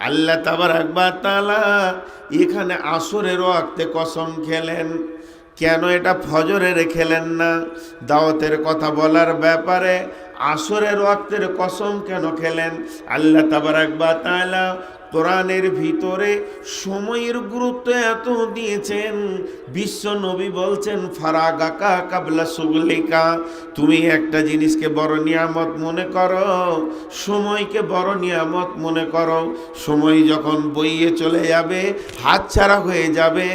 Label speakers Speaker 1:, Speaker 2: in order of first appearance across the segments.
Speaker 1: আল্লাহ তাবারাক ওয়া তাআলা এখানে আসরের ওয়াক্তে কসম খেলেন। কেন এটা ফজরের খেলেন না? দাওয়াতের কথা বলার ব্যাপারে আসরের ওয়াক্তের কসম কেন খেলেন? আল্লাহ তাবারাক ওয়া তাআলা কোরআনের ভিতরে সময়ের গুরুত্ব এত দিয়েছেন, বিশ্ব নবী বলছেন ফারাগাকা কাবলা সুগলিকা, তুমি একটা জিনিসকে বড় নিয়ামত মনে করো, সময়কে বড় নিয়ামত মনে করো। সময় যখন বইয়ে চলে যাবে, হাতছাড়া হয়ে যাবে,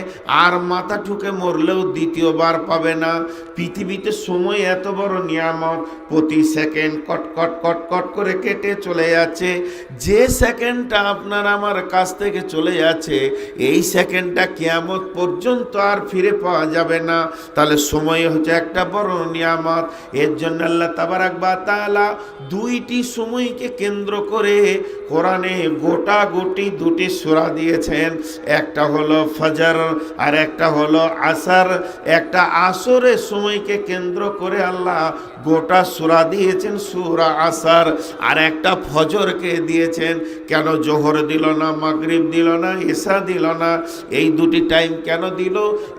Speaker 1: আর মাথা ঠুকে মরলেও দ্বিতীয়বার পাবে না। পৃথিবীতে সময় এত বড় নিয়ামত, প্রতি সেকেন্ড কট কট কট কট করে কেটে চলে যাচ্ছে। যে সেকেন্ডটা আপনার আমার কাছ থেকে চলে যাচ্ছে, এই সেকেন্ডটা কিয়ামত পর্যন্ত আর ফিরে পাওয়া যাবে না। তাহলে সময় হচ্ছে একটা বড় নিয়ামত। এর জন্য আল্লাহ তাবারাক ওয়া তাআলা দুইটি সময়কে কেন্দ্র করে কোরআনে গোটা গোটি দুটি সূরা দিয়েছেন। একটা হলো ফজর আর একটা হলো আসর। একটা আসরের সময়কে কেন্দ্র করে আল্লাহ গোটা সূরা দিয়েছেন, সূরা আসর। আর একটা ফজরকে দিয়েছেন। কেন জোহর দিল না, মাগরিব দিল না, এশা দিল না? এই দুটি টাইম কেন দিল?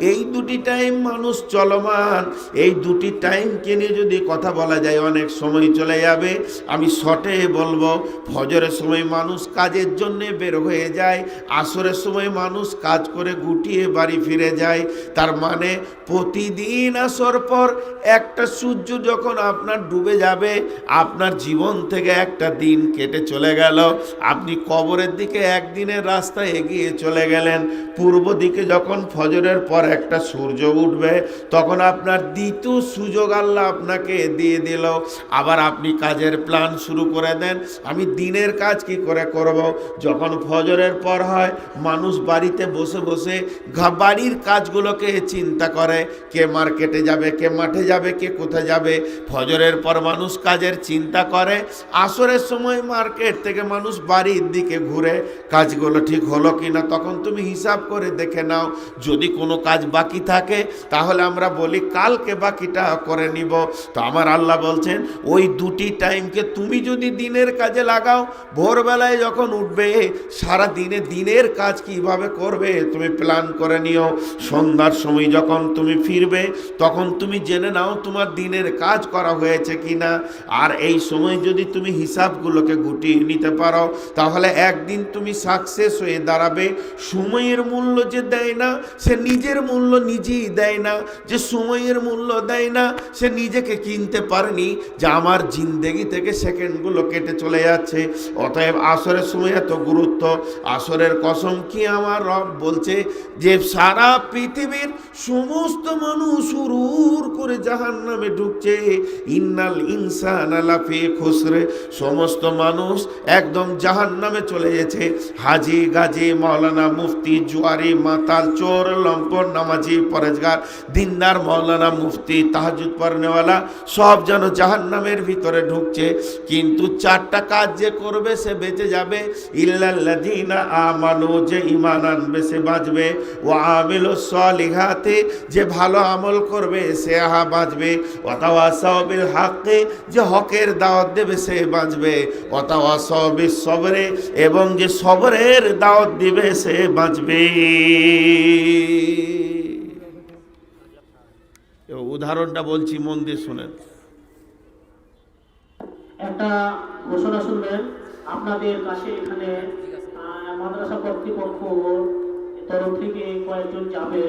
Speaker 1: এই দুটি টাইম মানুষ চলমান, এই দুটি টাইমকে নিয়ে যদি কথা বলা যায় অনেক সময় চলে যাবে। আমি শর্টে বলবো, ফজরের সময় মানুষ কাজের জন্যে বের হয়ে যায়, আসরের সময় মানুষ কাজ করে গুটিয়ে বাড়ি ফিরে যায়। তার মানে প্রতিদিন আসর পর একটা সূর্য যখন আপনার ডুবে যাবে, আপনার জীবন থেকে একটা দিন কেটে চলে গেল। আপনি কবরের দিকে একদিনের রাস্তা এগিয়ে চলে গেলেন। পূর্ব দিকে যখন ফজরের পর একটা সূর্য উঠবে, তখন আপনার দ্বিতীয় সুযোগ আল্লাহ আপনাকে দিয়ে দিল। আবার আপনি কাজের প্ল্যান শুরু করে দেন, আমি দিনের কাজ কি করে করব। যখন ফজরের পর হয়, মানুষ বাড়িতে বসে বসে বাড়ির কাজগুলোকে চিন্তা করে, কে মার্কেটে যাবে, কে মাঠে যাবে, কে কোথায় যাবে। ফজরের পর মানুষ কাজের চিন্তা করে, আসরের সময় মার্কেট থেকে মানুষ বাড়ির দিকে ঘুরে, কাজগুলো ঠিক হলো কিনা তখন তুমি হিসাব করে দেখে নাও। যদি কোনো কাজ বাকি থাকে তাহলে আমরা বলি কালকে বাকিটা করে নিব। তো আমার আল্লাহ বলছেন ওই দুটি টাইমকে তুমি যদি দিনের কাজে লাগাও, ভোরবেলায় যখন উঠবে সারা দিনে দিনের কাজ কিভাবে করবে তুমি প্ল্যান করে নিও। সন্ধ্যার সময় যখন তুমি ফিরবে, তখন তুমি জেনে নাও তোমার দিনের কাজ করা হয়েছে কিনা। আর এই সময় যদি তুমি হিসাবগুলোকে গুটিয়ে নিতে পারো, তাহলে একদিন তুমি সাকসেস হয়ে দাঁড়াবে। সময়ের মূল্য যে দেয় না, সে নিজের মূল্য নিজেই দেয় না। যে সময়ের মূল্য দেয় না, সে নিজেকে কিনতে পারেনি, যে আমার জিন্দেগি থেকে সেকেন্ডগুলো কেটে চলে যাচ্ছে। অতএব আসরের সময় এত গুরুত্ব। আসরের কসম কি আমার রব বলছে যে সারা পৃথিবীর সমস্ত মানুষ হুরুর করে জাহান্নামে ঢুকছে। ইন্নাল ইনসানা লাফি খুসরে, সমস্ত মানুষ একদম জাহান্নামে চলে গেছে। হাজি গাজী মাওলানা মুফতি জুয়ারি মাতাল চোর লম্পট নামাজি পরেজগার দিনদার মাওলানা মুফতি তাহাজ্জুদ পড়নেওয়ালা সব যেন জাহান্নামের ভিতরে ঢুকছে। কিন্তু চারটা কাজ যে করবে সে বেঁচে যাবে। ইল্লাল্লাযীনা আমানু, যে ঈমান আনবে সে বাঁচবে। ওয়া আমিলুস সলিহাতি, যে ভালো আমল করবে সে বাঁচবে। ওয়া তাওয়াসাউ বিল হাক্কি, যে হকের দাওয়াত দেবে সে বাঁচবে। ওয়া তাওয়াসাউ বিস সবরে, এবং যে সবরের দাওয়াত দিবে সে বাঁচবে। উদাহরণটা বলছি, মন দিয়ে শুনেন।
Speaker 2: একটা ঘোষণা শুনবেন আপনাদের কাছে। এখানে মাদ্রাসা কর্তৃপক্ষ তরফ থেকে কয়েকজন যাবে,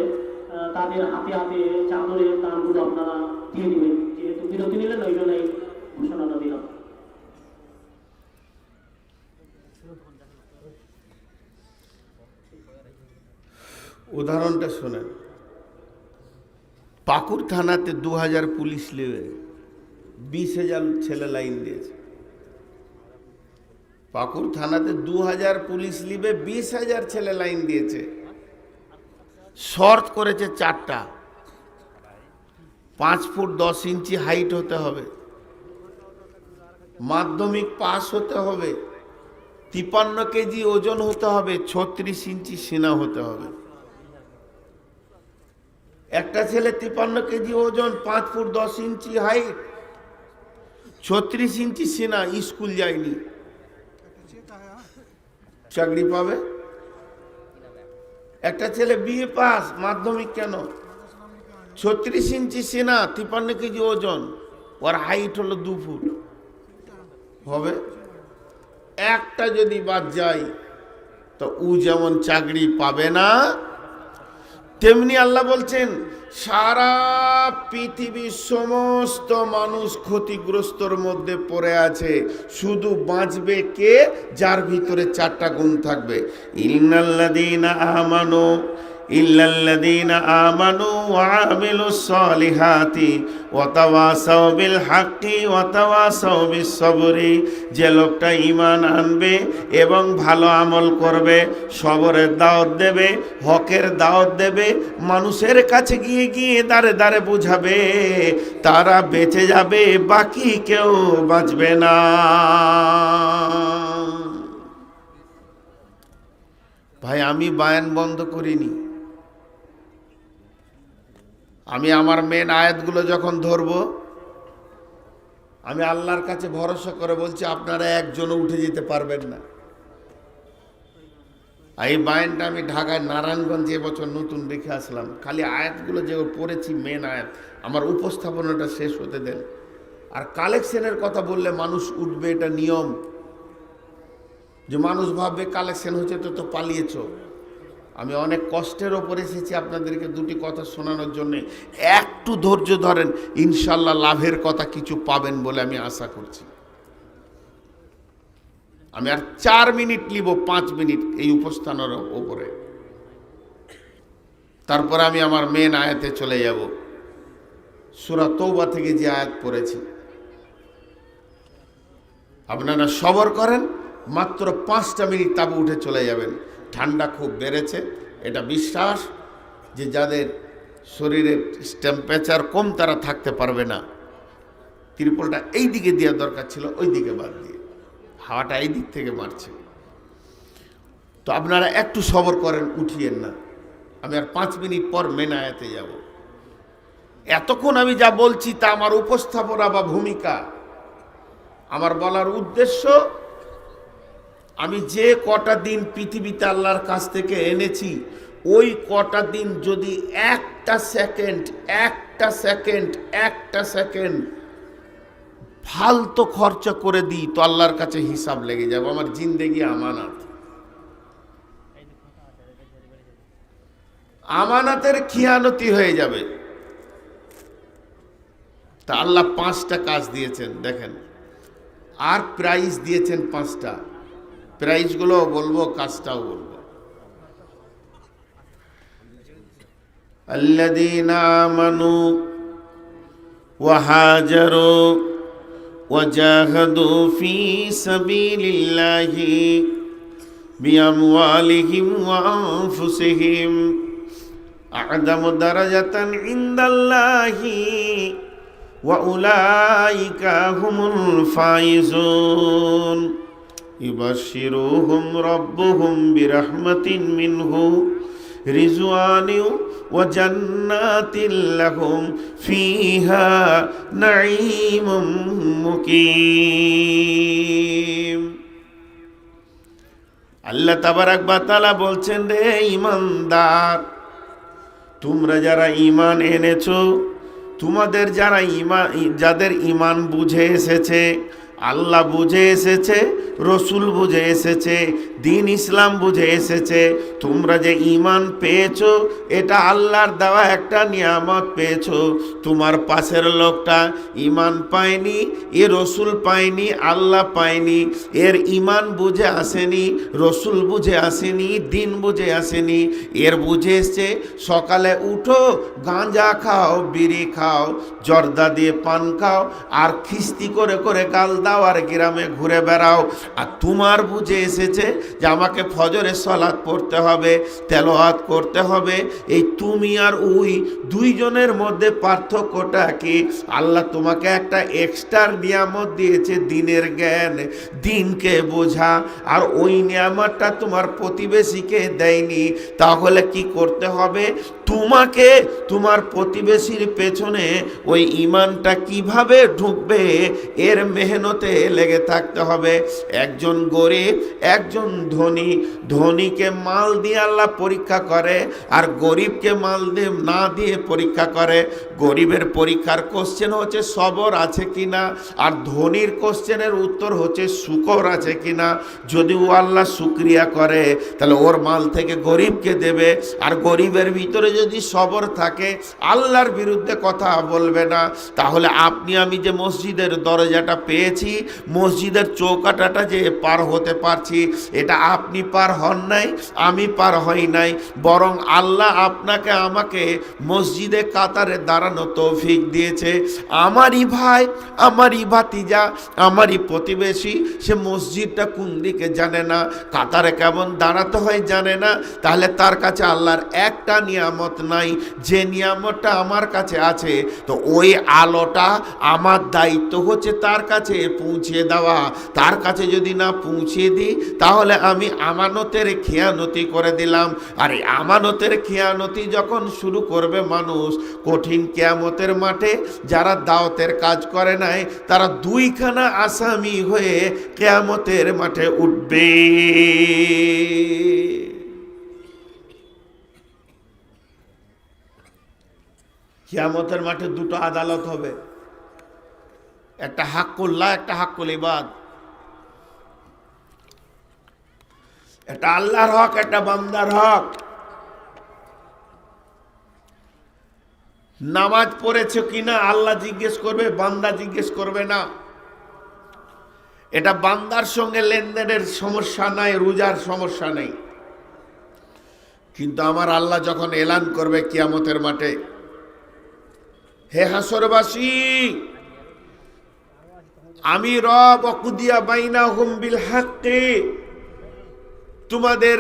Speaker 2: তাদের হাতে হাতে চাদরের দামগুলো আপনারা দিয়ে দিবেন। যেহেতু বিরতি নিলেন, ওই জন্য এই ঘোষণাটা দিলাম।
Speaker 1: উদাহরণটা শোনেন। পাকুর থানাতে 2000 পুলিশ নেবে, 20,000 ছেলে লাইন দিয়েছে। পাকুর থানাতে 2000 পুলিশ নিবে, 20,000 ছেলে লাইন দিয়েছে। শর্ত করেছে 4টা। 5 ফুট 10 ইঞ্চি হাইট হতে হবে, মাধ্যমিক পাস হতে হবে, 53 কেজি ওজন হতে হবে, 36 ইঞ্চি সিনা হতে হবে। একটা ছেলে 53 কেজি ওজন, 5 ফুট 10 ইঞ্চি হাইট, 36 ইঞ্চি সিনা, স্কুল যায়নি। চাকরি পাবে। একটা ছেলে বিএ পাস, মাধ্যমিক কেন, 36 ইঞ্চি সেনা, 53 কেজি ওজন, ওর হাইট হলো 2 ফুট, হবে? একটা যদি বাদ যায় তো ও যেমন চাকরি পাবে না, তেমনি আল্লাহ বলছেন সারা পৃথিবীর সমস্ত মানুষ ক্ষতিগ্রস্তর মধ্যে পড়ে আছে, শুধু বাঁচবে কে? যার ভিতরে 4টা গুণ থাকবে। ইন্নাল্লাযীনা আমানু ইল্লাল্লাযীনা আমানু ওয়া আমিলুস সলিহাতি ওয়া তাওয়াসাউ বিল হাক্কি ওয়া তাওয়াসাউ বিস সবরি। যে লোকটা ঈমান আনবে এবং ভালো আমল করবে, সবরের দাওয়াত দেবে, হকের দাওয়াত দেবে, মানুষের কাছে গিয়ে গিয়ে দাঁড়ে দাঁড়ে বুঝাবে, তারা বেঁচে যাবে, বাকি কেউ বাঁচবে না। ভাই আমি বায়ান বন্ধ করিনি, আমি আমার মেন আয়াতগুলো যখন ধরব, আমি আল্লাহর কাছে ভরসা করে বলছি আপনারা একজনও উঠে যেতে পারবেন না। এই বায়ানটা আমি ঢাকায় নারায়ণগঞ্জে এবছর নতুন রেখে আসলাম, খালি আয়াতগুলো যে পড়েছি মেন আয়াত, আমার উপস্থাপনাটা শেষ হতে দেন। আর কালেকশনের কথা বললে মানুষ উঠবে, এটা নিয়ম, যে মানুষ ভাববে কালেকশন হচ্ছে তো পালিয়েছ। আমি অনেক কষ্টের ওপর এসেছি আপনাদেরকে দুটি কথা শোনানোর জন্য, একটু ধৈর্য ধরেন, ইনশাল্লাহ লাভের কথা কিছু পাবেন বলে আমি আশা করছি। আমি আর 4 মিনিট নিব, 5 মিনিট এই উপস্থানের ওপরে, তারপরে আমি আমার মেন আয়াতে চলে যাব। সূরা তওবা থেকে যে আয়াত পড়েছি, আপনারা সবর করেন, মাত্র 5টা মিনিট তাবু উঠে চলে যাবেন। ঠান্ডা খুব বেড়েছে, এটা বিশ্বাস, যে যাদের শরীরের টেম্পারেচার কম তারা থাকতে পারবে না। ত্রিপলটা এই দিকে দেওয়ার দরকার ছিল, ওই দিকে বাদ দিয়ে, হাওয়াটা এই দিক থেকে মারছে। তো আপনারা একটু সবর করেন, উঠিয়েন না। আমি আর 5 মিনিট পর মেন আয়াতে যাব। এতক্ষণ আমি যা বলছি তা আমার উপস্থাপনা বা ভূমিকা, আমার বলার উদ্দেশ্য, আমি যে কটা দিন পৃথিবীতে আল্লাহর কাছ থেকে এনেছি, ওই কটা দিন যদি একটা সেকেন্ড ফালতু খরচা করে দিই তো আল্লাহর কাছে হিসাব লেগে যাবে। আমার জিন্দেগি আমানত, আমানতের খিয়ানতি হয়ে যাবে। তা আল্লাহ 5টা কাজ দিয়েছেন দেখেন, আর প্রাইজ দিয়েছেন 5টা। প্রাইজগুলো বলবো, কাজটাও বলবো। আল্লাযীনা আমানু ওয়া হাজারু ওয়া জাহাদু ফি সাবিলিল্লাহি বিআমওয়ালিহিম ওয়া আনফুসিহিম আ'যামু দারাজাতান ইনদাল্লাহি ওয়া উলাইকা হুমুল ফাইজুন। ইবাশশিরুহুম রাব্বুহুম বিরাহমাতিন মিনহু রিজওয়ানিন ওয়া জান্নাতিন লাহুম ফিহা নাঈমুম মুকিম। আল্লাহ তাবারাক ওয়া তাআলা বলছেন, রে ঈমানদার, তোমরা যারা ঈমান এনেছো, তোমাদের যারা যাদের ঈমান বুঝে এসেছে, আল্লাহ বুঝে এসেছে, রসুল বুঝে এসেছে, দিন ইসলাম বুঝে এসেছে, তোমরা যে ঈমান পেয়েছো এটা আল্লাহর দেওয়া একটা নিয়ামত পেয়েছো। তোমার পাশের লোকটা ঈমান পায়নি, এ রসুল পায়নি, আল্লাহ পায়নি, এর ঈমান বুঝে আসেনি, রসুল বুঝে আসেনি, দিন বুঝে আসেনি, এর বুঝে এসছে সকালে উঠো, গাঁজা খাও, বিড়ি খাও, জর্দা দিয়ে পান খাও, আর খিস্তি করে করে গাল দাও, আর গ্রামে ঘুরে বেড়াও। আর তোমার বুঝে এসেছে যে আমাকে ফজরের সালাত পড়তে হবে, তেলাওয়াত করতে হবে। এই তুমি আর ওই দুইজনের মধ্যে পার্থক্যটা কি? আল্লাহ তোমাকে একটা এক্সট্রা নিয়ামত দিয়েছে, দিনের জ্ঞান, দিনকে বোঝা, আর ওই নিয়ামতটা তোমার প্রতিবেশীকে দেয়নি। তাহলে কি করতে হবে? তোমাকে তোমার প্রতিবেশীর পেছনে ওই ঈমানটা কিভাবে ঢুকবে এর মেহনতে লেগে থাকতে হবে। একজন গরিব, একজন ধনী, ধনীকে মাল দিয়ে আল্লাহ পরীক্ষা করে আর গরিবকে মাল দিয়ে না দিয়ে পরীক্ষা করে। গরিবের পরীক্ষার কোশ্চেন হচ্ছে সবর আছে কিনা, আর ধনীর কোশ্চেনের উত্তর হচ্ছে শুকর আছে কিনা। যদি ও আল্লাহ শুকরিয়া করে তাহলে ওর মাল থেকে গরিবকে দেবে, আর গরিবের ভিতরে যদি সবর থাকে আল্লাহর বিরুদ্ধে কথা বলবে না। তাহলে আপনি আমি যে মসজিদের দরজাটা পেয়েছি, মসজিদের চৌকাটাটা যে পার হতে পারছি, এটা আপনি পার হন নাই, আমি পার হই নাই, বরং আল্লাহ আপনাকে আমাকে মসজিদে কাতারে দাঁড়ানো তৌফিক দিয়েছে। আমারই ভাই, আমারই ভাতিজা, আমারই প্রতিবেশী, সে মসজিদটা কোন দিকে জানে না, কাতারে কেমন দাঁড়াতে হয় জানে না, তাহলে তার কাছে আল্লাহর একটা নিয়ামত নাই যে নিয়ামতটা আমার কাছে আছে। তো ওই আলোটা আমার দায়িত্ব হচ্ছে তার কাছে পৌঁছে দেওয়া। তার কাছে যদি না পৌঁছে দিই তাহলে আমি আমানতের খেয়ানতি করে দিলাম। আর এই আমানতের খেয়ানতি যখন শুরু করবে মানুষ, কঠিন কিয়ামতের মাঠে যারা দাওয়াতের কাজ করে নাই তারা দুইখানা আসামি হয়ে কিয়ামতের মাঠে উঠবে। কিয়ামতের মাঠে দুটো আদালত হবে, একটা হাক্কুল্লাহ, একটা হাক্কুল ইবাদ। একটা আল্লাহর হক, একটা বান্দার হক। নামাজ পড়েছো কিনা আল্লাহ জিজ্ঞেস করবে, বান্দা জিজ্ঞেস করবে না। এটা বান্দার সঙ্গে লেনদেনের সমস্যা নাই, রোজার সমস্যা নেই। কিন্তু আমার আল্লাহ যখন এলান করবে কিয়ামতের মাঠে, হে হাসরবাসী, আমি রব ওয়াকুদিয়া বাইনাহুম বিল হাক্কি, তোমাদের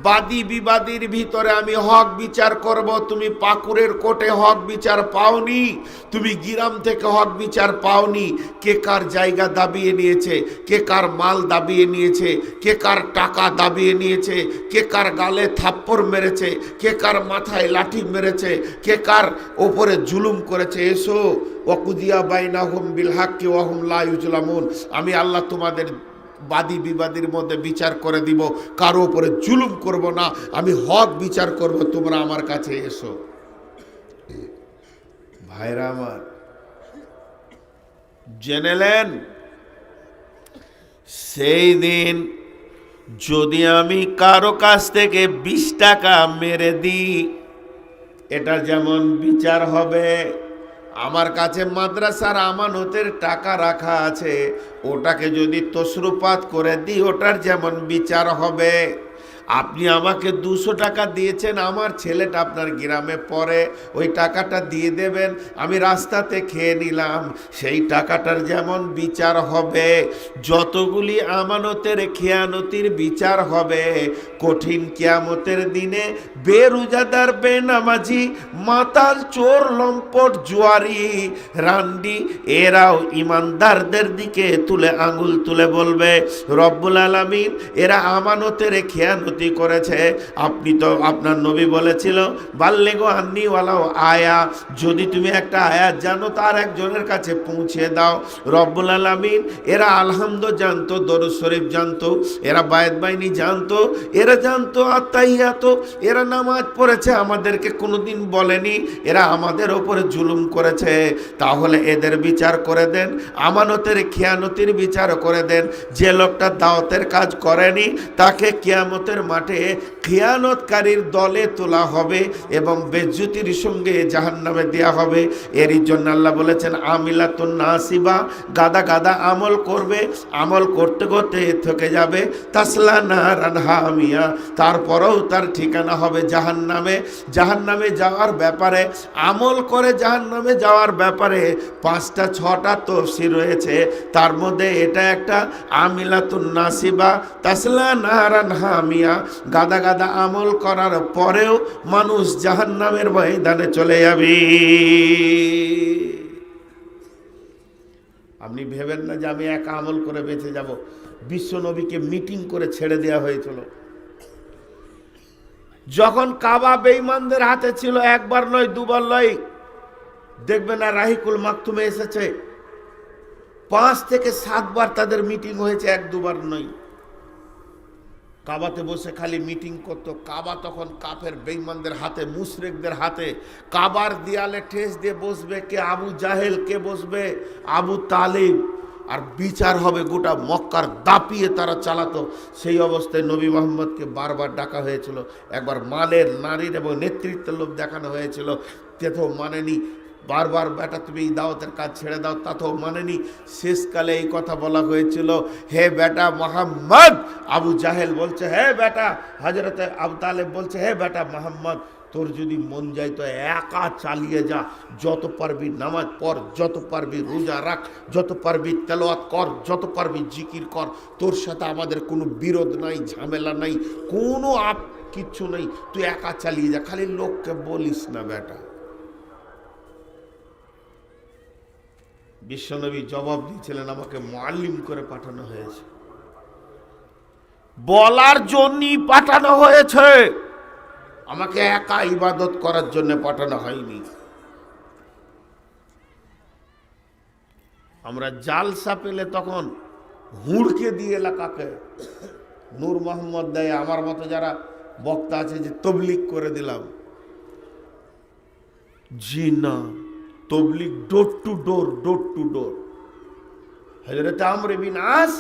Speaker 1: বাদী বিবাদীর ভিতরে আমি হক বিচার করব। তুমি পাকুড়ের কোর্টে হক বিচার পাওনি, তুমি গিরাম থেকে হক বিচার পাওনি। কে কার জায়গা দাবিয়ে নিয়েছে, কে কার মাল দাবিয়ে নিয়েছে, কে কার টাকা দাবিয়ে নিয়েছে, কে কার গালে থাপ্পড় মেরেছে, কে কার মাথায় লাঠি মেরেছে, কে কার ওপরে জুলুম করেছে। এসো, ওয়াকুদিয়া বাইনাহুম বিল হাক্কি ওয়া হুম লা ইউজলামুন। আমি আল্লাহ তোমাদের বাদী বিবাদীর মধ্যে বিচার করে দিব, কারো উপরে জুলুম করব না, আমি হক বিচার করব, তোমরা আমার কাছে এসো। ভাইরা আমার, জেনেলেন সেই দিন যদি আমি কারো কাছ থেকে 20 টাকা মেরে দিই, এটা যেমন বিচার হবে। আমার কাছে মাদ্রাসার আমানতের টাকা রাখা আছে, ওটাকে যদি তসরুপাত করে দিই ওটার যেমন বিচার হবে। আপনি আমাকে 200 টাকা দিয়েছেন, আমার ছেলেটা আপনার গ্রামে পড়ে, ওই টাকাটা দিয়ে দেবেন, আমি রাস্তাতে খেয়ে নিলাম, সেই টাকাটার যেমন বিচার হবে। যতগুলি আমানতের খেয়ানতির বিচার হবে কঠিন কিয়ামতের দিনে, বেরোজাদার, বেনামাজি, মাতাল, চোর, লম্পট, জুয়ারি, রান্ডি, এরাও ইমানদারদের দিকে তুলে আঙুল তুলে বলবে, রব্বুল আলামিন এরা আমানতের খেয়ানতি করেছে। আপনি তো, আপনার নবী বলেছিল, বাল্লিগু আন্নি ওয়ালাউ আয়া, যদি তুমি একটা আয়াত জানো তার একজনের কাছে পৌঁছে দাও। রব্বুল আলামিন এরা আলহামদ জানতো, দরুদ শরীফ জানতো, এরা বায়াত বাইনি জানতো, এরা জানতো আত্তাহিয়াত, এরা নামাজ পড়েছে, আমাদেরকে কোনোদিন বলেনি এরা আমাদের ওপরে জুলুম করেছে। তাহলে এদের বিচার করে দেন, আমানতের খেয়ানতির বিচার করে দেন। যে লোকটা দাওয়াতের কাজ করেনি তাকে কিয়ামতের মাঠে খিয়ানতকারীর দলে তোলা হবে এবং বেজ্জতির সঙ্গে জাহান্নামে দেয়া হবে। এরই জন্য আল্লাহ বলেছেন, আমিলাতুন নাসিবা, গাদা গাদা আমল করবে, আমল করতে করতে থেকে যাবে, তাসলা নারান হামিয়া, তারপরেও তার ঠিকানা হবে জাহান্নামে। জাহান্নামে যাওয়ার ব্যাপারে, আমল করে জাহান্নামে যাওয়ার ব্যাপারে 5টা 6টা তফসির রয়েছে, তার মধ্যে এটা একটা, আমিলাতুন নাসিবা, তাসলা নারান হামিয়া, গাদা গাদা আমল করার পরেও মানুষ জাহান্নামের ময়দানে চলে যাবে। আপনি ভেবেন না যে আমি একা আমল করে বেঁচে যাব। বিশ্ব নবীকে মিটিং করে ছেড়ে দেওয়া হয়েছিল। যখন কাবা বেঈমানদের হাতে ছিল, একবার নয় দুবার নয়, দেখবেন না রাহিকুল মাকতুমে এসেছে 5 থেকে 7 বার তাদের মিটিং হয়েছে, এক দুবার নয়। কাবাতে বসে খালি মিটিং করতো। কাবা তখন কাফের বেঈমানদের হাতে, মুশরিকদের হাতে। কাবার দেয়ালে ঠেস দিয়ে বসবে কে? আবু জাহেল। কে বসবে? আবু তালিব। আর বিচার হবে গোটা মক্কার, দাপিয়ে তারা চালাতো। সেই অবস্থায় নবী মোহাম্মদকে বারবার ডাকা হয়েছিল। একবার মালের, নারীর এবং নেতৃত্বের লোভ দেখানো হয়েছিল, তেতো মানেনি। বারবার বেটা তুমি এই দাওয়াতের কাজ ছেড়ে দাও, তাতেও মানেনি। শেষকালে এই কথা বলা হয়েছিল, হে বেটা মোহাম্মদ। আবু জাহেল বলছে, হে বেটা হযরত আবু তালেব বলছে, হে বেটা মোহাম্মদ, তোর যদি মন যায় তো একা চালিয়ে যা, যত পারবি নামাজ পড়, যত পারবি রোজা রাখ, যত পারবি তেলাওয়াত কর, যত পারবি জিকির কর, তোর সাথে আমাদের কোনো বিরোধ নাই, ঝামেলা নাই, কোনো কিচ্ছু নেই, তুই একা চালিয়ে যা, খালি লোককে বলিস না বেটা। বিশ্বনবী জবাব দিয়েছিলেন, আমাকে মুআল্লিম করে পাঠানো হয়েছে, বলার জন্যই পাঠানো হয়েছে, আমাকে একা ইবাদত করার জন্য পাঠানো হয়নি। আমরা জালসা পেলে তখন হুড়কে দিয়ে এলাকাকে নূর মোহাম্মদ দেয়, আমার মতো যারা বক্তা আছে যে তবলিগ করে দিলাম, জি না, তবলিগ door to door, door to ডোর। হযরত আমর বিন আস,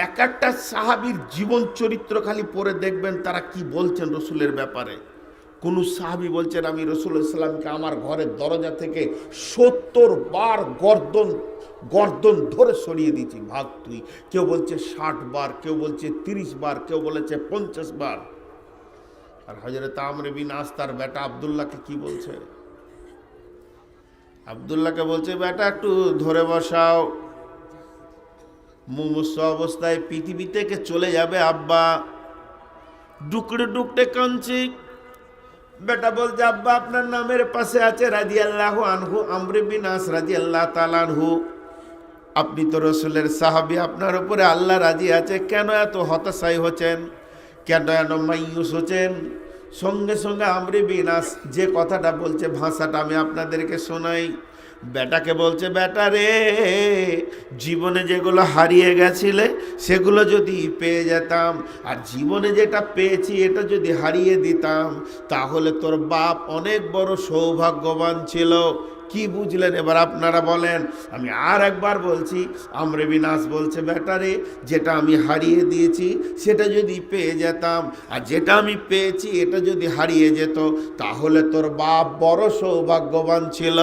Speaker 1: এক একটা সাহাবীর জীবন চরিত্র খালি পড়ে দেখবেন তারা কি বলছেন রসুলের ব্যাপারে। কোন সাহাবী বলছেন, আমি রাসূলুল্লাহ সাল্লামকে আমার ঘরের দরজা থেকে 70 বার গর্দন ধরে সরিয়ে দিয়েছি, ভাগ তুই। কেউ বলছে 60 বার, কেউ বলছে 30 বার, কেউ বলেছে 50 বার। আর হযরত আমর বিন আস তার বেটা আব্দুল্লাহকে কি বলছে? আব্দুল্লাহকে বলছে, বেটা একটু ধরে বসাও, মুমূর্ষ অবস্থায় পৃথিবী থেকে চলে যাবে আব্বা। ডুকরে ডুকতে কাঁদছি। বেটা বলছে, আব্বা আপনার নামের পাশে আছে রাদিয়াল্লাহু আনহু, আমর বিন আস রাদিয়াল্লাহু তাআলা আনহু, আপনি তো রাসূলের সাহাবী, আপনার উপরে আল্লাহ রাজি আছে, কেন এত হতাশাই হচ্ছেন, কেন এত মাইয়ুস হচ্ছেন? সঙ্গে সঙ্গে আমর বিন আস যে কথাটা বলছে, ভাষাটা আমি আপনাদেরকে শোনাই। বেটাকে বলছে, বেটা রে, জীবনে যেগুলো হারিয়ে গেছিলে সেগুলো যদি পেয়ে যেতাম, আর জীবনে যেটা পেয়েছি এটা যদি হারিয়ে দিতাম, তাহলে তোর বাপ অনেক বড় সৌভাগ্যবান ছিল। কি বুঝলেন এবার আপনারা বলেন? আমি আর একবার বলছি, আমর বিন আস বলছে, বেটা রে, যেটা আমি হারিয়ে দিয়েছি সেটা যদি পেয়ে যেতাম, আর যেটা আমি পেয়েছি এটা যদি হারিয়ে যেত, তাহলে তোর বাপ বড় সৌভাগ্যবান ছিল।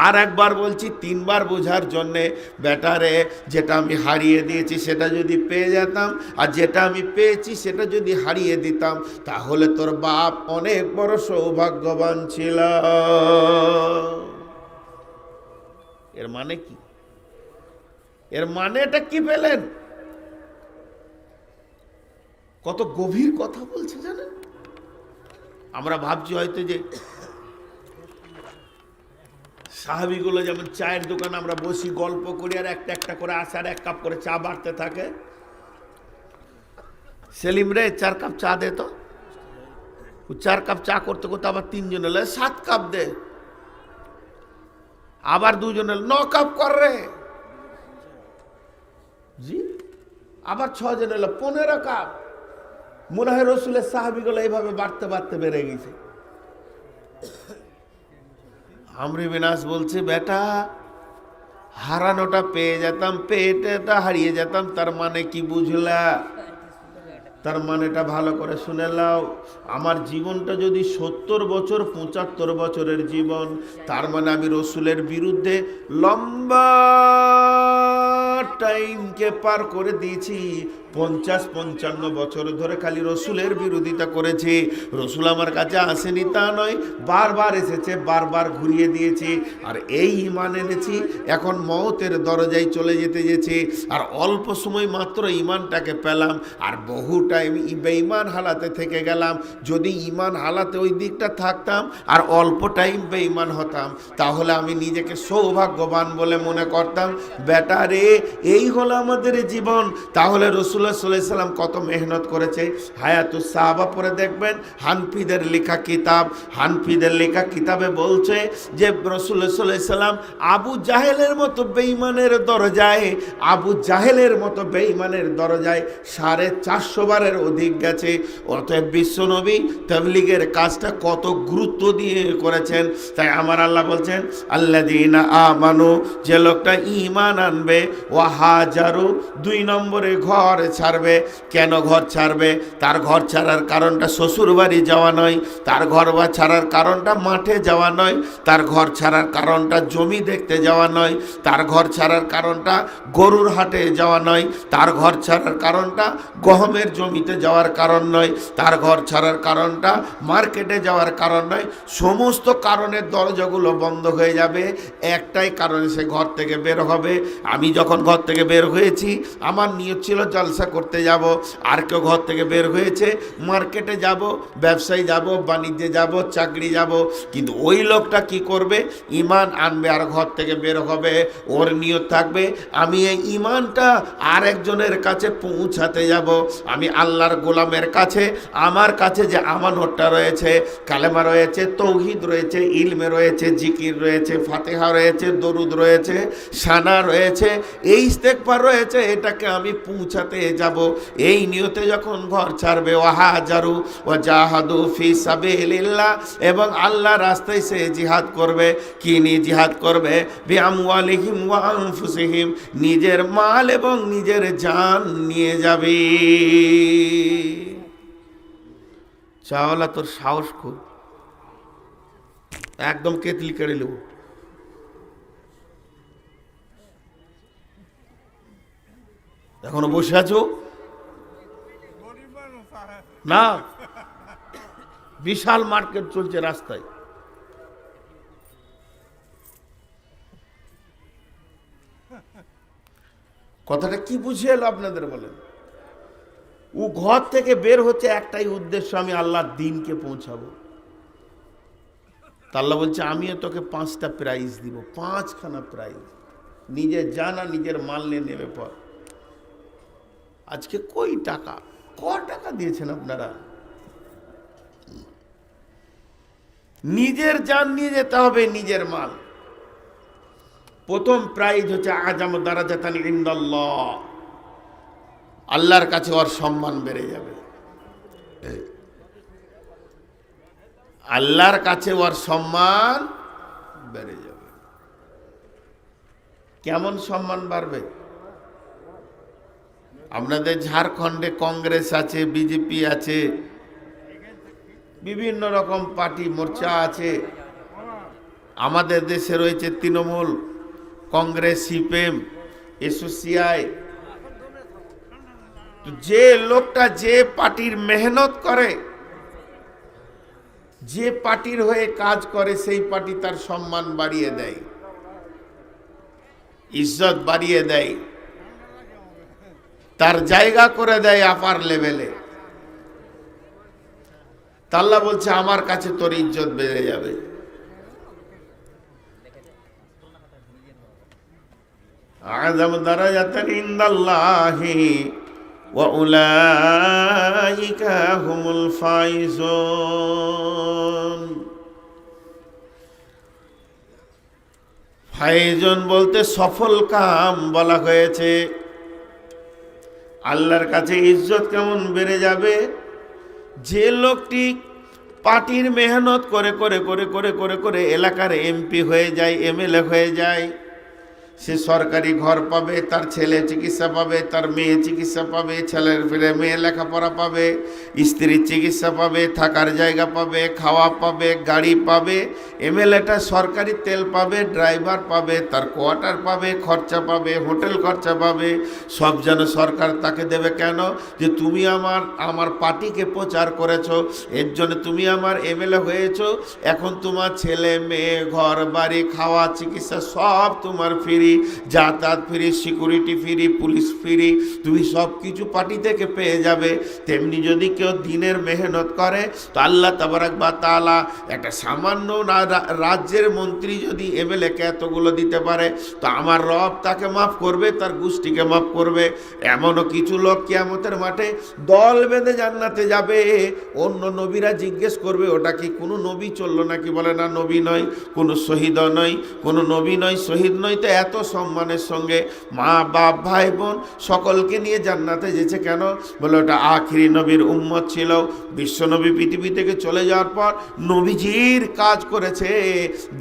Speaker 1: আর একবার বলছি 3 বার বোঝার জন্যে, বেটা রে, যেটা আমি হারিয়ে দিয়েছি সেটা যদি পেয়ে যেতাম, আর যেটা আমি পেয়েছি সেটা যদি হারিয়ে দিতাম, তাহলে তোর বাপ অনেক বড় সৌভাগ্যবান ছিল। এর মানে কি? এর মানেটা কি পেলেন? কত গভীর কথা বলছে জানেন? আমরা ভাবছি হয়তো যে সাহাবীগুলো যেমন চায়ের দোকানে আমরা বসি, গল্প করি, আর একটা একটা করে আসে, আর 1 কাপ করে চা বাড়তে থাকে। সেলিম রে 4 কাপ চা দে তো। 4 কাপ চা করতে করতে আবার 3 জন এলে 7 কাপ দে, আবার 2 জন এলে 9 কাপ কর রে জি, আবার 6 জন এলে 15 কাপ। মনে হয় রসুলের সাহাবীগুলো এইভাবে বাড়তে বাড়তে বেড়ে গেছে। আমর বিন আস বলছে, বেটা, হারানোটা পেয়ে যেতাম, পেয়েটা হারিয়ে যেতাম, তার মানে কি বুঝলা? তার মানেটা ভালো করে শুনে নাও। আমার জীবনটা যদি 70 বছর 75 বছরের জীবন, তার মানে আমি রসুলের বিরুদ্ধে লম্বা টাইমকে পার করে দিয়েছি। 50-55 বছর ধরে খালি রসুলের বিরোধিতা করেছি। রসুল আমার কাছে আসেনি তা নয়, বারবার এসেছে, বারবার ঘুরিয়ে দিয়েছি, আর এই ঈমান এনেছি। এখন মওতের দরজায় চলে যেতে আর অল্প সময় মাত্র ঈমানটাকে পেলাম, আর বহু টাইম বেঈমান হালাতে থেকে গেলাম। যদি ঈমান হালাতে ওই দিকটা থাকতাম আর অল্প টাইম বেঈমান হতাম, তাহলে আমি নিজেকে সৌভাগ্যবান বলে মনে করতাম। বেটা রে, এই হলো আমাদের জীবন। তাহলে রসুল রাসূলুল্লাহ সাল্লাল্লাহু আলাইহি সাল্লাম কত মেহনত করেছে। হায়াতুস সাহাবা পড়ে দেখবেন, হানফিদের লেখা কিতাব, হানফিদের লেখা কিতাবে বলছে যে রাসূলুল্লাহ সাল্লাল্লাহু আলাইহি সাল্লাম আবু জাহেলের মতো বেঈমানের দরজায়, আবু জাহেলের মতো বেঈমানের দরজায় 450 বারের অধিক গেছে। অতএব বিশ্বনবী তাবলীগের কাজটা কত গুরুত্ব দিয়ে করেছেন। তাই আমার আল্লাহ বলছেন আল্লাযীনা আমানু, যে লোকটা ঈমান আনবে, ওয়া হাজারু, 2 নম্বরে ঘর ছাড়বে। কেন ঘর ছাড়বে? তার ঘর ছাড়ার কারণটা শ্বশুর বাড়ি যাওয়া নয়, তার ঘর ছাড়ার কারণটা মাঠে যাওয়া নয়, তার ঘর ছাড়ার কারণটা জমি দেখতে যাওয়া নয়, তার ঘর ছাড়ার কারণটা গরুর হাটে যাওয়া নয়, তার ঘর ছাড়ার কারণটা গহমের জমিতে যাওয়ার কারণ নয়, তার ঘর ছাড়ার কারণটা মার্কেটে যাওয়ার কারণ নয়। সমস্ত কারণের দরজাগুলো বন্ধ হয়ে যাবে, একটাই কারণে সে ঘর থেকে বের হবে। আমি যখন ঘর থেকে বের হয়েছি আমার নিয়ত ছিল জলসা করতে যাব, আর কেউ ঘর থেকে বের হয়েছে মার্কেটে যাব, ব্যবসায় যাব, বাণিজ্যে যাব, চাকরি যাব। কিন্তু ওই লোকটা কি করবে? ঈমান আনবে আর ঘর থেকে বের হবে। ওর নিয়ত থাকবে আমি এই ঈমানটা আর একজনের কাছে পৌঁছাতে যাব। আমি আল্লাহর গোলামের কাছে, আমার কাছে যে আমানতটা রয়েছে, কালেমা রয়েছে, তৌহিদ রয়েছে, ইলমে রয়েছে, জিকির রয়েছে, ফাতিহা রয়েছে, দরুদ রয়েছে, সানা রয়েছে, এই ইস্তেগফার রয়েছে, এটাকে আমি পৌঁছাতে যাব। এই নিয়তে যখন ঘর ছাড়বে, ওয়াহাজারু ওয়াজাহাদু ফি সাবিলিল্লাহ, এবং আল্লাহ রাস্তায় সে জিহাদ করবে। কি নিয়ে জিহাদ করবে? বিআমওয়ালিহিম ওয়া আনফুসিহিম, নিজের মাল এবং নিজের জান নিয়ে যাবে। চাওয়ালা তোর সাহস খুব, একদম কেতলি কেড়ে নেব। এখনো বসে আছো না? বিশাল মার্কেট চলছে রাস্তায়। কথাটা কি বুঝিয়ে এলো আপনাদের বলেন? ও ঘর থেকে বের হচ্ছে একটাই উদ্দেশ্য, আমি আল্লাহর দ্বীনকে পৌঁছাবো। তা আল্লাহ বলছে আমিও তোকে 5টা প্রাইজ দিব, 5খানা প্রাইজ। নিজে জানা নিজের মাল নিয়ে নেমে পর। আজকে কই টাকা, ক টাকা দিয়েছেন আপনারা? নিজের জান নিয়ে যেতে হবে, নিজের মাল। প্রথম প্রাইজ হচ্ছে আযাম দারাজাতান ইনদাল্লাহ, আল্লাহর কাছে ওর সম্মান বেড়ে যাবে। আল্লাহর কাছে ওর সম্মান বেড়ে যাবে। কেমন সম্মান বাড়বে? আপনাদের ঝাড়খণ্ডে কংগ্রেস আছে, বিজেপি আছে, বিভিন্ন রকম পার্টি মোর্চা আছে। আমাদের দেশে রয়েছে তৃণমূল কংগ্রেস, সিপিএম, এসোসিয়াই। যে লোকটা যে পার্টির মেহনত করে, যে পার্টির হয়ে কাজ করে, সেই পার্টি তার সম্মান বাড়িয়ে দেয়, ইজ্জত বাড়িয়ে দেয়, তার জায়গা করে দেয় আপার লেভেলে। আল্লাহ বলছে আমার কাছে তোর ইজ্জত বেড়ে যাবে। আযাম দারাজাতান ইনদাল্লাহি ওয়া উলাইকা হুমুল ফাইজুন। ফাইজুন বলতে সফল কাম বলা হয়েছে। আল্লাহর কাছে ইজ্জত কেমন বেড়ে যাবে? যে লোকটি পার্টির মেহনত করে করে করে করে করে করে এলাকার এমপি হয়ে যায়, এমএলএ হয়ে যায়, সে সরকারি ঘর পাবে, তার ছেলে চিকিৎসা পাবে, তার মেয়ে চিকিৎসা পাবে, ছেলের ফিরে মেয়ে লেখাপড়া পাবে, স্ত্রীর চিকিৎসা পাবে, থাকার জায়গা পাবে, খাওয়া পাবে, গাড়ি পাবে। এমএলএটা সরকারি তেল পাবে, ড্রাইভার পাবে, তার কোয়ার্টার পাবে, খরচা পাবে, হোটেল খরচা পাবে। সব যেন সরকার তাকে দেবে। কেন? যে তুমি আমার পার্টিকে প্রচার করেছো, এর জন্য তুমি আমার এমএলএ হয়েছো। এখন তোমার ছেলে মেয়ে, ঘর বাড়ি, খাওয়া, চিকিৎসা সব তোমার ফ্রি। ফ্রি, যাতায়াত free, security free, police free, তুমি সব কিছু পার্টি থেকে পেয়ে যাবে। তেমনি যদি কেউ দিনের মেহনত করে তো আল্লাহ তাবারাক ওয়া তাআলা একটা সামান্য রাজ্যের মন্ত্রী যদি এমএলএকে এতগুলো দিতে পারে তো আমার রব তাকে মাফ করবে, তার গোষ্ঠীকে মাফ করবে। এমনও কিছু লোক কিয়ামতের মাঠে দল বেঁধে জান্নাতে যাবে। অন্য নবীরা জিজ্ঞেস করবে ওটা কি কোনো নবী চললো নাকি? বলে না, নবী নয়, কোনো শহীদও নয়, কোনো নবী নয়, শহীদ নয়, তো এত সম্মানের সঙ্গে মা বাপ ভাই বোন সকলকে নিয়ে জান্নাতে যেছে কেন? বলে ওটা আখিরি নবীর উম্মত ছিল। বিশ্বনবী পৃথিবী থেকে চলে যাওয়ার পর নবীজির কাজ করেছে,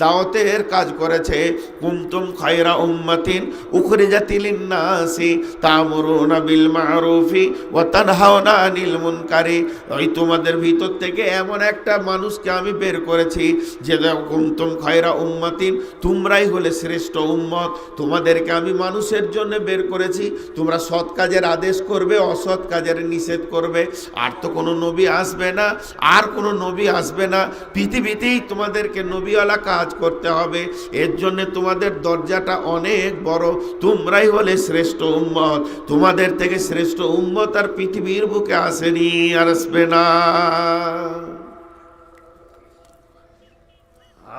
Speaker 1: দাওয়াতের কাজ করেছে। কুনতুম খায়রা উম্মাতিন উখরিজাত লিন-নাসি তা'মুরুনা বিল মা'রুফি ওয়া তানহাউনা আনিল মুনকারি। ওই তোমাদের ভিতর থেকে এমন একটা মানুষকে আমি বের করেছি যে কুনতুম খায়রা উম্মাতিন, তোমরাই হলে শ্রেষ্ঠ উম্মত। তোমাদেরকে আমি মানুষের জন্য বের করেছি, তোমরা সৎ কাজের আদেশ করবে, অসৎ কাজের নিষেধ করবে। আর তো কোনো নবী আসবে না, আর কোনো নবী আসবে না, পৃথিবীতেই তোমাদেরকে নবীওয়ালা কাজ করতে হবে। এর জন্য তোমাদের দরজাটা অনেক বড়, তোমরাই হলে শ্রেষ্ঠ উম্মত। তোমাদের থেকে শ্রেষ্ঠ উম্মত আর পৃথিবীর বুকে আসেনি, আর আসবে না।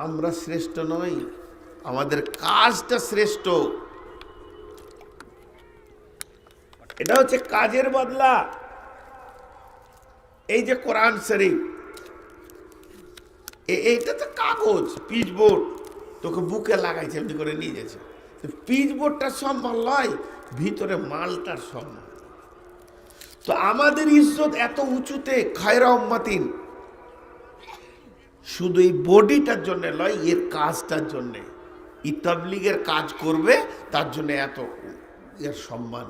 Speaker 1: আমরা শ্রেষ্ঠ নই, আমাদের কাজটা শ্রেষ্ঠ। এটা হচ্ছে কাজের বদলা। এই যে কোরআন শরীফ, এইটা তো কাগজ, পিচবোর্ড, তোকে বুকে লাগাইছে, এমনি করে নিয়ে যাচ্ছে। পিচবোর্ডটার সম্মান লয়, ভিতরে মালটার সম্মান। তো আমাদের ইজ্জত এত উঁচুতে, খায়রা উম্মাতিন, শুধু এই বডিটার জন্য লয়, এর কাজটার জন্যে। ই তাবলীগের কাজ করবে তার জন্য এত এর সম্মান।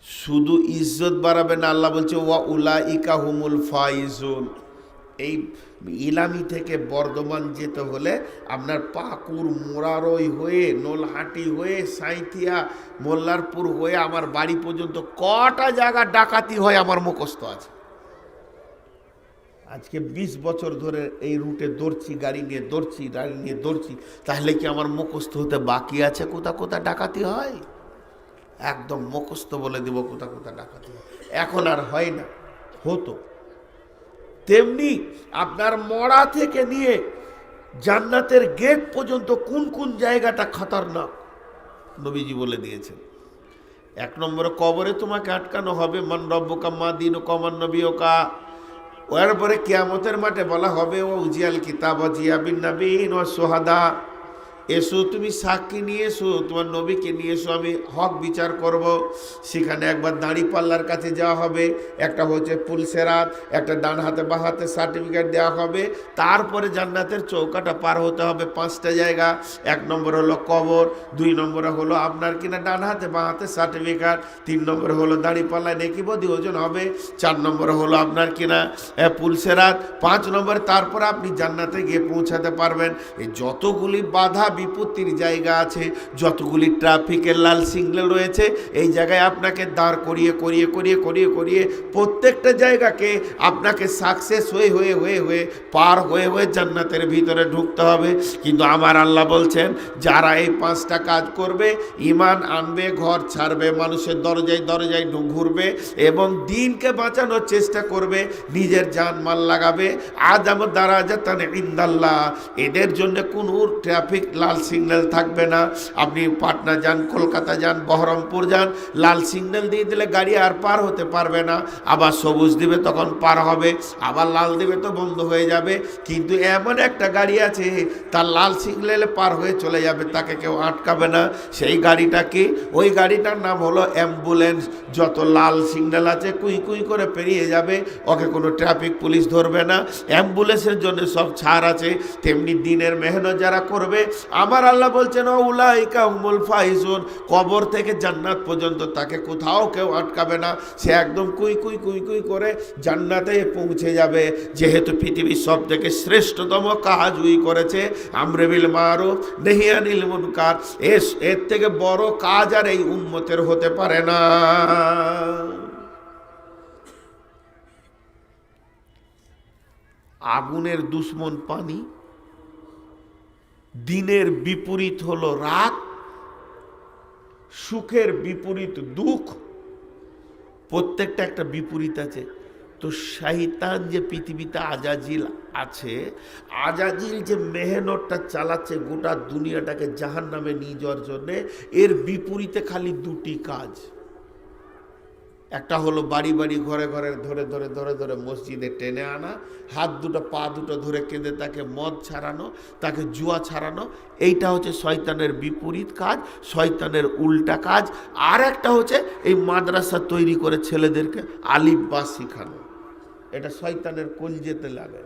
Speaker 1: শুধু ইজ্জত বাড়াবে না, আল্লাহ বলছে ওয়া উলাইকা হুমুল ফাইজুন। এই ইলামি থেকে বর্ধমান যেতে হলে আপনার পাকুর, মোরারই হয়ে, নোলহাটি হয়ে, সাঁইথিয়া, মোল্লারপুর হয়ে আমার বাড়ি পর্যন্ত কটা জায়গা ডাকাতি হয় আমার মুখস্থ আছে। আজকে 20 বছর ধরে এই রুটে দৌড়ছি, গাড়ি নিয়ে দৌড়ছি, তাহলে কি আমার মুখস্থ হতে বাকি আছে কোথা কোথা ডাকাতি হয়? একদম মুখস্থ বলে দিব কোথা কোথা ডাকাতি হয়। এখন আর হয় না, হতো। তেমনি আপনার মরা থেকে নিয়ে জান্নাতের গেট পর্যন্ত কোন কোন জায়গাটা খতরনাক নবীজি বলে দিয়েছেন। 1 নম্বরে কবরে তোমাকে আটকানো হবে, মান রব্বুকা মা দীনুকা মান নবিয়ুকা। ওর পরে কিয়ামতের মাঠে বলা হবে ও উজিয়াল কিতাব জিয়া বিন নবীন ও সুহাদা, এসো তুমি সাক্ষী নিয়ে এসো, তোমার নবীকে নিয়ে এসো, আমি হক বিচার করব। সেখানে একবার দাঁড়িপাল্লার কাছে যাওয়া হবে, একটা হচ্ছে পুলসেরাত, একটা ডান হাতে বা হাতে সার্টিফিকেট দেওয়া হবে। তারপরে জান্নাতের চৌকাটা পার হতে হবে 5টা জায়গা। 1 নম্বর হলো কবর, 2 নম্বরে হলো আপনার কিনা ডান হাতে বা হাতে সার্টিফিকেট, 3 নম্বরে হলো দাঁড়িপাল্লায় নেকি বদি ওজন হবে, 4 নম্বরে হলো আপনার কিনা পুলসেরাত, 5 নম্বরে তারপরে আপনি জান্নাতে গিয়ে পৌঁছাতে পারবেন। এই যতগুলি বাধা বিপত্তির জায়গা আছে, যতগুলি ট্রাফিকের লাল সিগন্যাল রয়েছে, এই জায়গায় আপনাকে দাঁড় করিয়ে করিয়ে করিয়ে করিয়ে করিয়ে প্রত্যেকটা জায়গাকে আপনাকে সাকসেস হয়ে হয়ে হয়ে হয়ে পার হয়ে হয়ে জান্নাতের ভিতরে ঢুকতে হবে। কিন্তু আমার আল্লাহ বলছেন যারা এই 5টা কাজ করবে, ঈমান আনবে, ঘর ছাড়বে, মানুষের দরজায় দরজায় ঘুরবে এবং দিনকে বাঁচানোর চেষ্টা করবে, নিজের জানমাল লাগাবে, আদম দারাজাতান ইনদাল্লাহ, এদের জন্য কোনো ট্রাফিক লাল সিগন্যাল থাকবে না। আপনি পাটনা যান, কলকাতা যান, বহরমপুর যান, লাল সিগন্যাল দিয়ে দিলে গাড়ি আর পার হতে পারবে না। আবার সবুজ দিবে তখন পার হবে, আবার লাল দিবে তো বন্ধ হয়ে যাবে। কিন্তু এমন একটা গাড়ি আছে তার লাল সিগন্যালে পার হয়ে চলে যাবে, তাকে কেউ আটকাবে না। সেই গাড়িটা কি? ওই গাড়িটার নাম হলো অ্যাম্বুলেন্স। যত লাল সিগন্যাল আছে কুই কুই করে পেরিয়ে যাবে, ওকে কোনো ট্রাফিক পুলিশ ধরবে না। অ্যাম্বুলেন্সের জন্য সব ছাড় আছে। তেমনি দিনের মেহনত যারা করবে, আমার আল্লাহ বলছেন উলাইকা হুমুল ফাইজুন, কবর থেকে জান্নাত পর্যন্ত তাকে কোথাও কেউ আটকাবে না, সে একদম কুই কুই কুই কুই করে জান্নাতে পৌঁছে যাবে। যেহেতু পৃথিবীর সব থেকে শ্রেষ্ঠতম কাজ উই করেছে আমরে বিল মারুফ নাহি আনিল মুনকার, এর থেকে বড় কাজ আর এই উম্মতের হতে পারে না। আগুনের দুশ্মন পানি, দিনের বিপরীত হলো রাত, সুখের বিপরীত দুঃখ, প্রত্যেকটা একটা বিপরীত আছে। তো শয়তান যে পৃথিবীতে আজাজিল আছে, আজাজিল যে মেহনতটা চালাচ্ছে গোটা দুনিয়াটাকে জাহান্নামে নিয়ে যাওয়ার জন্যে, এর বিপরীতে খালি দুটি কাজ। একটা হলো বাড়ি বাড়ি ঘরে ঘরে ধরে ধরে ধরে ধরে মসজিদে টেনে আনা, হাত দুটো পা দুটো ধরে কেঁদে তাকে মদ ছাড়ানো, তাকে জুয়া ছাড়ানো। এইটা হচ্ছে শয়তানের বিপরীত কাজ, শয়তানের উল্টা কাজ। আর একটা হচ্ছে এই মাদ্রাসা তৈরি করে ছেলেদেরকে আলিফ বা শিখানো, এটা শয়তানের কলজেতে লাগে।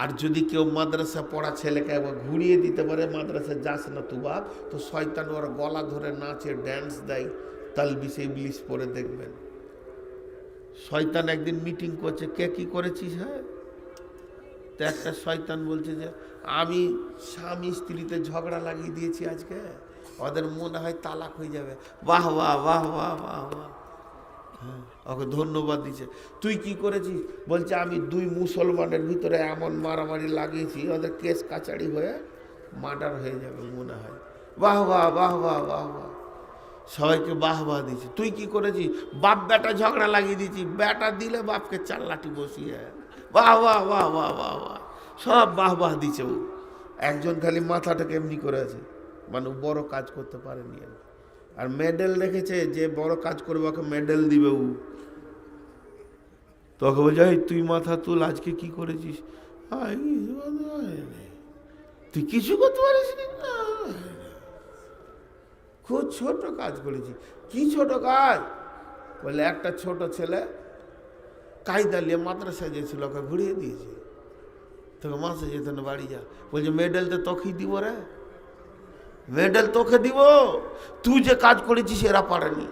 Speaker 1: আর যদি কেউ মাদ্রাসা পড়া ছেলেকে একবার ঘুরিয়ে দিতে পারে, মাদ্রাসা যাস না তু বাপ, তো শয়তান ওর গলা ধরে নাচে, ড্যান্স দেয়, তালবিস ইবলিস পরে দেখবেন। শয়তান একদিন মিটিং করছে, কে কি করেছিস? হ্যাঁ, তো একটা শয়তান বলছে যে আমি স্বামী স্ত্রীতে ঝগড়া লাগিয়ে দিয়েছি আজকে, ওদের মনে হয় তালাক হয়ে যাবে। বাহ বাহ বাহ বাহ বাহ বাহ, হ্যাঁ, ওকে ধন্যবাদ দিচ্ছে। তুই কি করেছিস? বলছে আমি দুই মুসলমানের ভিতরে এমন মারামারি লাগিয়েছি, ওদের কেস কাচারি হয়ে মার্ডার হয়ে যাবে মনে হয়। বাহ বাহ বাহ বাহ বাহ বাহ, সবাইকে বাহ বাহ দিচ্ছি। তুই কি করেছিস? বাপ বেটা ঝগড়া লাগিয়ে দিচ্ছি, বেটা দিলে বাপকে চার লাঠি বসিয়ে। বাহ বাহ বাহ বাহ বাহ বাহ, সব বাহ বাহ দিচ্ছে। ও একজন খালি মাথাটাকে এমনি করে আছে, মানে বড় কাজ করতে পারেনি। আর মেডেল রেখেছে, যে বড় কাজ করবে ওকে মেডেল দিবে। ও তোকে বলছে তুই মাথা তুল, আজকে কি করেছিস? তুই কিছু করতে পারিস না, খুব ছোট কাজ করেছি। কি ছোট কাজ? বলে একটা ছোট ছেলে কায়দা নিয়ে মাদ্রাসায় গেছিল, ওকে ঘুরিয়ে দিয়েছে। তোকে মাসে যেত না, বাড়ি যা। বলছে মেডেল তো তোকেই দিব রে, মেডেল তোকে দিব, তুই যে কাজ করেছিস এরা পারেনি।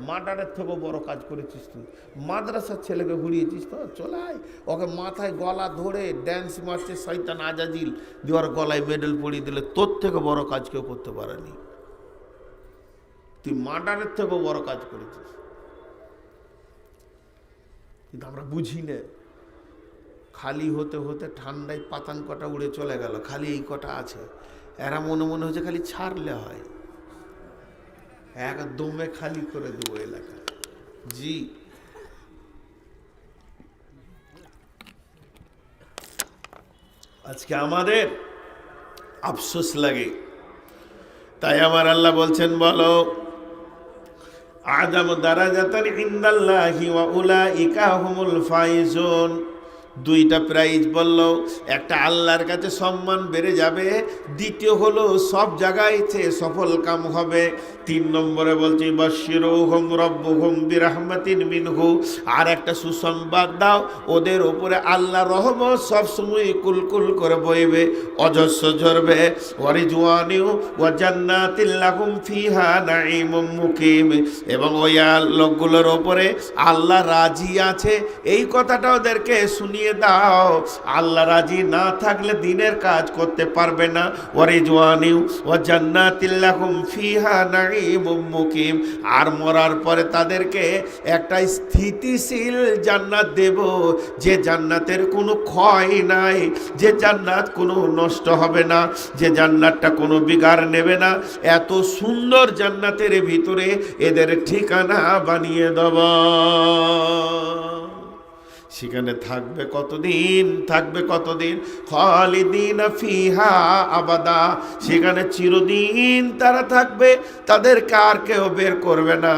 Speaker 1: মার্ডারের থেকেও বড় কাজ করেছিস তুই, মাদ্রাসার ছেলেকে ঘুরিয়েছিস। তো চলে আয়, ওকে মাথায় গলা ধরে ড্যান্স মারছে শয়তান আজাজিল, দিয়ে গলায় মেডেল পরিয়ে দিলে তোর থেকে বড় কাজ কেউ করতে পারেনি। তুই মার্ডারের থেকেও বড় কাজ করেছিস, কিন্তু আমরা বুঝি না। খালি হতে হতে ঠান্ডায় পাতান কটা উড়ে চলে গেল, খালি এই কটা আছে। এরা মনে মনে হচ্ছে খালি ছাড়লে হয়, একদমে খালি করে দেবো এলাকা। জি, আজকে আমাদের আফসোস লাগে। তাই আমার আল্লাহ বলছেন, বলো আদাম দারাজাতান ইনদাল্লাহি ওয়া উলাইকা হুমুল ফাইজুন। দুইটা প্রাইজ বলল, একটা আল্লাহর কাছে সম্মান বেড়ে যাবে, দ্বিতীয় হলো সব জায়গায় সফল কাম হবে। 3 নম্বরে বলছি বাশশিরুহুম রাব্বুহুম বিরাহমাতিন মিনহু, আর একটা সুসংবাদ দাও, ওদের উপরে আল্লাহ রহমত সবসময় কুলকুল করে বইবে, অজস্র ঝরবে। ওয়ারিজওয়ানিউ ওয়া জান্নাতিল লাহুম ফিহা নাঈমুম মুকিম, এবং ওই লোকগুলোর উপরে আল্লাহ রাজি আছে, এই কথাটা ওদেরকে শুনিয়ে দাও। আল্লাহ রাজি না থাকলে দিনের কাজ করতে পারবে না। ওয়ারিজওয়ানিউ ওয়া জান্নাতিল লাহুম ফিহা নাঈমুম মুকিম, আর মরার পরে তাদেরকে একটা স্থিতিশীল জান্নাত দেব, যে জান্নাতের কোনো ক্ষয় নাই, যে জান্নাত কোনো নষ্ট হবে না, যে জান্নাতটা কোনো বিগাড় নেবে না। এত সুন্দর জান্নাতের ভিতরে এদের ঠিকানা বানিয়ে দেব। সেখানে থাকবে কতদিন? থাকবে কতদিন? খালিদিনা ফিহা আবাদা, সেখানে চিরদিন তারা থাকবে, তাদেরকে আর কেউ বের করবে না,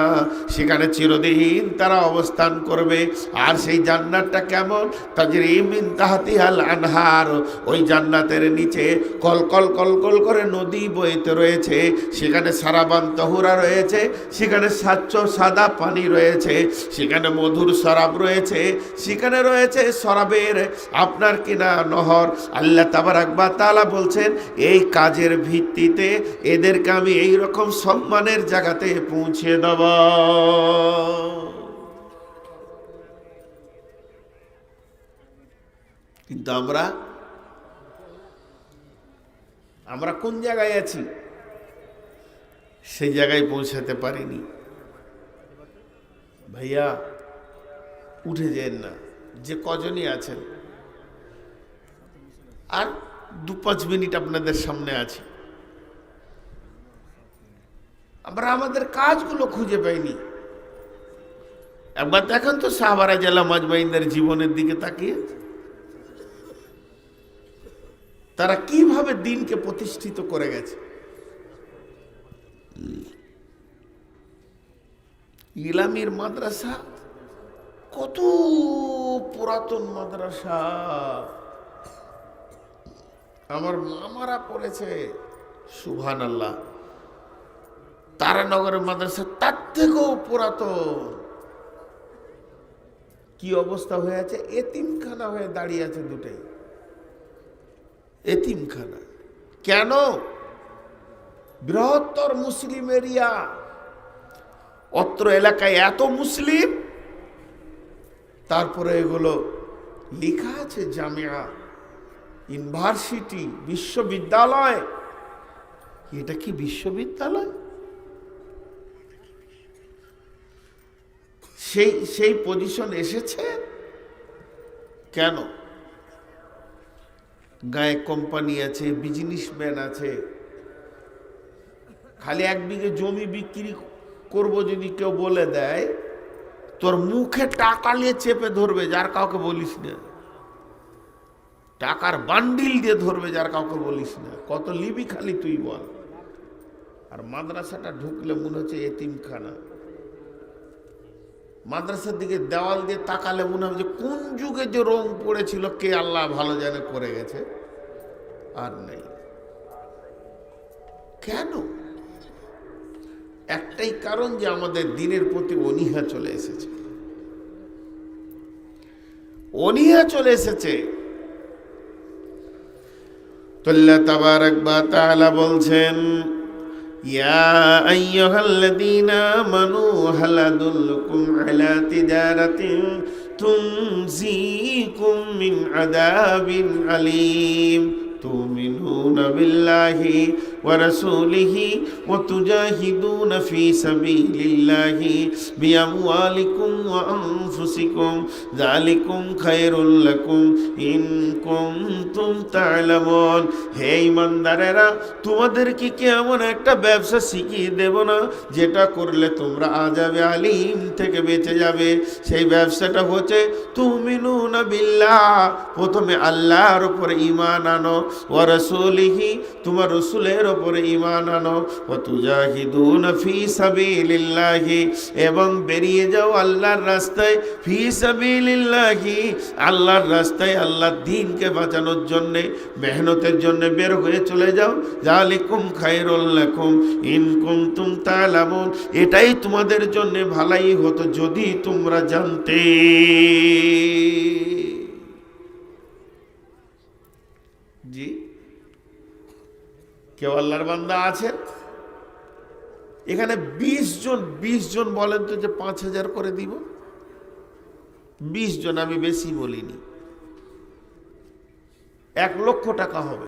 Speaker 1: সেখানে চিরদিন তারা অবস্থান করবে। আর সেই জান্নাতটা কেমন? তাজরি মিন তাহতিহাল আনহার, ওই জান্নাতের নিচে কলকল কলকল করে নদী বইতে রয়েছে, সেখানে সারাবান তহুরা রয়েছে, সেখানে স্বচ্ছ সাদা পানি রয়েছে, সেখানে মধুর শরাব রয়েছে, সেখানে রয়েছে শরাবের আপনার কিনা নহর। আল্লাহ তাবারাক ওয়া তাআলা বলছেন, এই কাজের ভিত্তিতে এদেরকে আমি এই রকম সম্মানের জায়গাতে পৌঁছে দেব। কিন্তু আমরা কোন জায়গায় আছি? সেই জায়গায় পৌঁছাতে পারিনি। ভাইয়া উঠে যেন না, যে কজনই আছেন, আর 2-5 মিনিট আপনাদের সামনে আছে। আমরা আমাদের কাজগুলো খুঁজে পাইনি। একবার দেখেন তো সাহাবারা জেলা মাজমাইনদের জীবনের দিকে তাকিয়ে, তারা কিভাবে দিনকে প্রতিষ্ঠিত করে গেছে। ইলামির মাদ্রাসা কত পুরাতন মাদ্রাসা, আমার মামারা পড়েছে, সুবহানাল্লাহ। তারানগরের মাদ্রাসা তার থেকেও পুরাতন। কি অবস্থা হয়ে আছে, এতিমখানা হয়ে দাঁড়িয়ে আছে দুটাই, এতিমখানা। কেন? বৃহত্তর মুসলিম এরিয়া, অত্র এলাকায় এত মুসলিম, তারপরে এগুলো লেখা আছে জামিয়া, ইউনিভার্সিটি, বিশ্ববিদ্যালয়। এটা কি বিশ্ববিদ্যালয়? সেই পজিশন এসেছে কেন? গায়ে কোম্পানি আছে, বিজনেসম্যান আছে। খালি 1 বিঘে জমি বিক্রি করব যদি কেউ বলে দেয়, তোর মুখে টাকা নিয়ে চেপে ধরবে, যার কাউকে বলিস না। টাকার বান্ডিল দিয়ে ধরবে, যার কাউকে বলিস না। কত লিবি খালি তুই বল। আর মাদ্রাসাটা ঢুকলে মনে হচ্ছে এতিমখানা। মাদ্রাসার দিকে দেওয়াল দিয়ে তাকালে মনে হবে যে কোন যুগে যে রং পড়েছিল, কে আল্লাহ ভালো জানে করে গেছে, আর নেই। কেন? একটাই কারণ, যে আমাদের দিনের প্রতি অনীহা চলে এসেছে, অনীহা চলে এসেছে। তো আল্লাহ তাবারাক ওয়া তাআলা বলছেন, ইয়া আইয়ুহাল্লাযীনা আমানু হাল আদুল্লুকুম আলা তিজারাতিন তুনজিকুম মিন আযাবিন আলীম তুমিনুনা বিল্লাহি ওয়া রাসূলিহি ওয়া তুজাহিদুনা ফি সাবিলিল্লাহি বিআমওয়ালিকুম ওয়া আনফুসিকুম যালিকুম খায়রুল লাকুম ইন কুনতুম তা'লামুন। হে ঈমানদারেরা, তোমাদেরকে কি এমন একটা ব্যবসা শিখিয়ে দেব না, যেটা করলে তোমরা আযাবে আলীম থেকে বেঁচে যাবে? সেই ব্যবসাটা হচ্ছে তুমিনুনা বিল্লাহ, প্রথমে আল্লাহর উপরে ঈমান আনো, ওয়া রাসূলিহি, তোমার রাসূলের উপরে ঈমান আনো, ওয়া তুজাহিদুনা ফি সাবিলিল্লাহি, এবং বেরিয়ে যাও আল্লাহর রাস্তায়, ফি সাবিলিল্লাহি, আল্লাহর রাস্তায়, আল্লাহর দ্বীনকে বাঁচানোর জন্য, মেহনতের জন্য বের হয়ে চলে যাও। যালিকুম খায়রুল লাকুম ইন কুনতুম তা'লামুন, এটাই তোমাদের জন্য ভালাই হতো যদি তোমরা জানতে। জি, কেউ আল্লাহর বান্দা আছেন এখানে? 20 জন বলেন তো যে 5000 করে দিব। 20 জন, আমি বেশি বলিনি। 1 লক্ষ টাকা হবে।